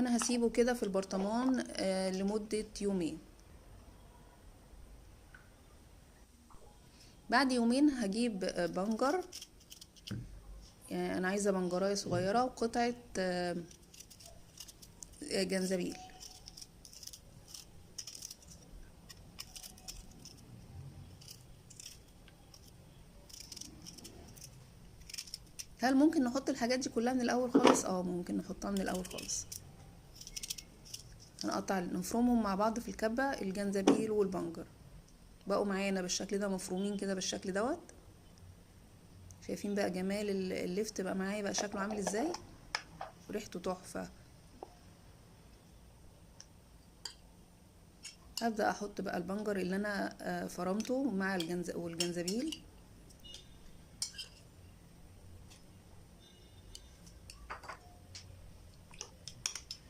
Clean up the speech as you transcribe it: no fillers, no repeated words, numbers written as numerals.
انا هسيبه كده في البرطمان لمدة يومين. بعد يومين هجيب بنجر. يعني انا عايزة بنجراية صغيرة وقطعة جنزبيل. هل ممكن نحط الحاجات دي كلها من الاول خالص؟ ممكن نحطها من الاول خالص. هنقطع نفرمهم مع بعض في الكبة، الجنزبيل والبنجر بقوا معانا بالشكل ده، مفرومين كده بالشكل دوت. شايفين بقى جمال اللفت بقى معايا بقى شكله عامل ازاي، وريحته تحفة. هبدأ احط بقى البنجر اللي انا فرمته مع والجنزبيل.